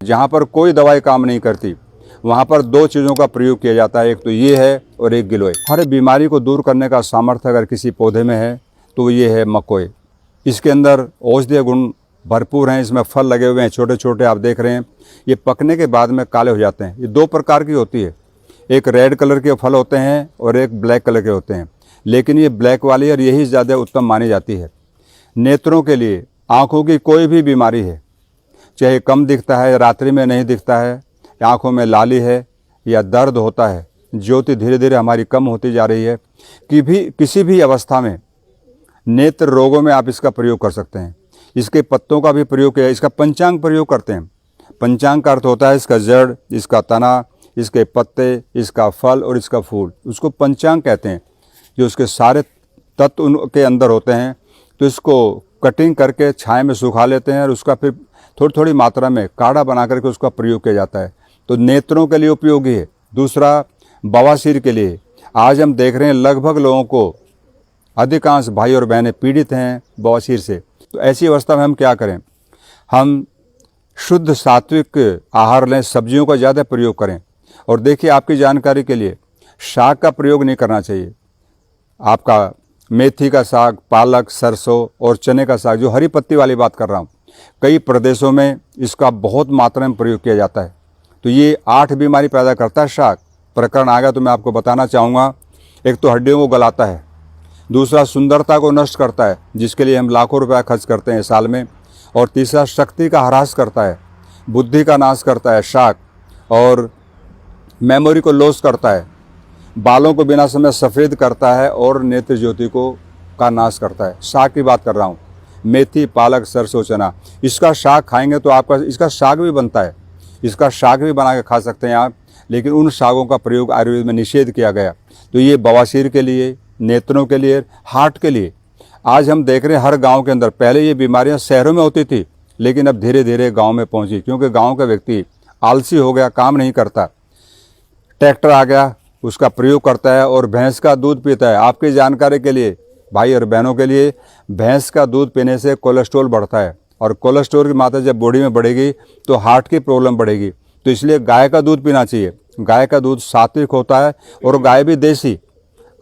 जहाँ पर कोई दवाई काम नहीं करती वहाँ पर दो चीज़ों का प्रयोग किया जाता है, एक तो ये है और एक गिलोय। हर बीमारी को दूर करने का सामर्थ्य अगर किसी पौधे में है तो ये है मकोय। इसके अंदर औषधीय गुण भरपूर हैं। इसमें फल लगे हुए हैं छोटे छोटे, आप देख रहे हैं। ये पकने के बाद में काले हो जाते हैं। ये दो प्रकार की होती है, एक रेड कलर के फल होते हैं और एक ब्लैक कलर के होते हैं, लेकिन ये ब्लैक वाली और यही ज़्यादा उत्तम मानी जाती है। नेत्रों के लिए, आँखों की कोई भी बीमारी है, चाहे कम दिखता है, रात्रि में नहीं दिखता है, आँखों में लाली है या दर्द होता है, ज्योति धीरे धीरे हमारी कम होती जा रही है, किसी भी अवस्था में नेत्र रोगों में आप इसका प्रयोग कर सकते हैं। इसके पत्तों का भी प्रयोग किया, इसका पंचांग प्रयोग करते हैं। पंचांग का अर्थ होता है इसका जड़, इसका तना, इसके पत्ते, इसका फल और इसका फूल, उसको पंचांग कहते हैं। जो उसके सारे तत्व उनके अंदर होते हैं, तो इसको कटिंग करके छाया में सुखा लेते हैं और उसका फिर थोड़ी थोड़ी मात्रा में काढ़ा बना करके उसका प्रयोग किया जाता है। तो नेत्रों के लिए उपयोगी है। दूसरा, बवासीर के लिए। आज हम देख रहे हैं लगभग लोगों को, अधिकांश भाई और बहनें पीड़ित हैं बवासीर से। तो ऐसी अवस्था में हम क्या करें? हम शुद्ध सात्विक आहार लें, सब्जियों का ज़्यादा प्रयोग करें। और देखिए, आपकी जानकारी के लिए, साग का प्रयोग नहीं करना चाहिए। आपका मेथी का साग, पालक, सरसों और चने का साग, जो हरी पत्ती वाली बात कर रहा हूँ, कई प्रदेशों में इसका बहुत मात्रा में प्रयोग किया जाता है। तो ये 8 बीमारी पैदा करता है साग। प्रकरण आ गया तो मैं आपको बताना चाहूँगा। एक तो हड्डियों को गलाता है, दूसरा सुंदरता को नष्ट करता है, जिसके लिए हम लाखों रुपया खर्च करते हैं साल में, और तीसरा शक्ति का ह्रास करता है, बुद्धि का नाश करता है साग, और मेमोरी को लॉस करता है, बालों को बिना समय सफ़ेद करता है और नेत्र ज्योति को का नाश करता है। साग की बात कर रहा हूँ, मेथी, पालक, सरसों, चना। इसका साग खाएंगे तो आपका, इसका साग भी बनता है, इसका साग भी बना के खा सकते हैं आप, लेकिन उन सागों का प्रयोग आयुर्वेद में निषेध किया गया। तो ये बवासीर के लिए, नेत्रों के लिए, हार्ट के लिए। आज हम देख रहे हैं हर गांव के अंदर, पहले ये बीमारियां शहरों में होती थी, लेकिन अब धीरे धीरे गांव में पहुंची, क्योंकि गांव का व्यक्ति आलसी हो गया, काम नहीं करता। ट्रैक्टर आ गया, उसका प्रयोग करता है और भैंस का दूध पीता है। आपकी जानकारी के लिए, भाई और बहनों के लिए, भैंस का दूध पीने से कोलेस्ट्रॉल बढ़ता है, और कोलेस्ट्रॉल की मात्रा जब बॉडी में बढ़ेगी तो हार्ट की प्रॉब्लम बढ़ेगी। तो इसलिए गाय का दूध पीना चाहिए। गाय का दूध सात्विक होता है और गाय भी देसी।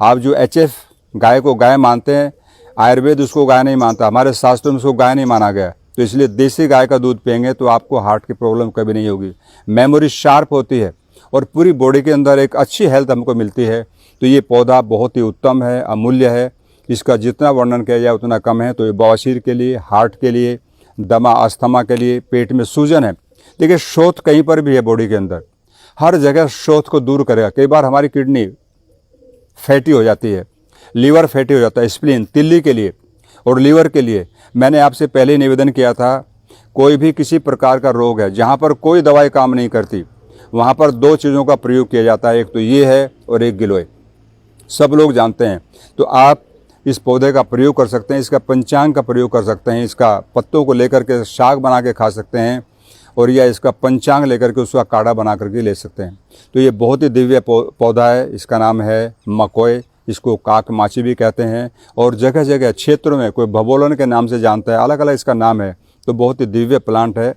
आप जो HF गाय को गाय मानते हैं, आयुर्वेद उसको गाय नहीं मानता, हमारे शास्त्रों में उसको गाय नहीं माना गया। तो इसलिए देसी गाय का दूध पिएंगे तो आपको हार्ट की प्रॉब्लम कभी नहीं होगी। मेमोरी शार्प होती है और पूरी बॉडी के अंदर एक अच्छी हेल्थ हमको मिलती है। तो ये पौधा बहुत ही उत्तम है, अमूल्य है। इसका जितना वर्णन किया जाए उतना कम है। तो ये बवासीर के लिए, हार्ट के लिए, दमा, अस्थमा के लिए, पेट में सूजन है। देखिए, शोथ कहीं पर भी है बॉडी के अंदर, हर जगह शोथ को दूर करेगा। कई बार हमारी किडनी फैटी हो जाती है, लीवर फैटी हो जाता है, स्प्लीन, तिल्ली के लिए और लीवर के लिए। मैंने आपसे पहले ही निवेदन किया था, कोई भी किसी प्रकार का रोग है जहाँ पर कोई दवाई काम नहीं करती, वहाँ पर दो चीज़ों का प्रयोग किया जाता है, एक तो ये है और एक गिलोय। सब लोग जानते हैं। तो आप इस पौधे का प्रयोग कर सकते हैं, इसका पंचांग का प्रयोग कर सकते हैं, इसका पत्तों को लेकर के साग बना के खा सकते हैं, और या इसका पंचांग लेकर के उसका काढ़ा बना करके ले सकते हैं। तो ये बहुत ही दिव्य पौधा है। इसका नाम है मकोय। इसको काक माची भी कहते हैं, और जगह जगह क्षेत्रों में कोई भबोलन के नाम से जानता है, अलग अलग इसका नाम है। तो बहुत ही दिव्य प्लांट है।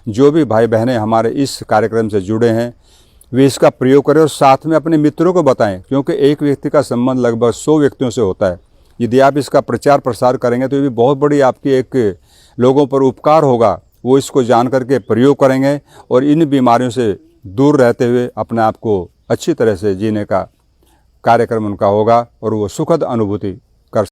जो भी भाई बहनें हमारे इस कार्यक्रम से जुड़े हैं वे इसका प्रयोग करें और साथ में अपने मित्रों को बताएं, क्योंकि एक व्यक्ति का संबंध लगभग 100 व्यक्तियों से होता है। यदि आप इसका प्रचार प्रसार करेंगे तो ये भी बहुत बड़ी आपकी एक लोगों पर उपकार होगा। वो इसको जान करके प्रयोग करेंगे और इन बीमारियों से दूर रहते हुए अपने आप को अच्छी तरह से जीने का कार्यक्रम उनका होगा और वो सुखद अनुभूति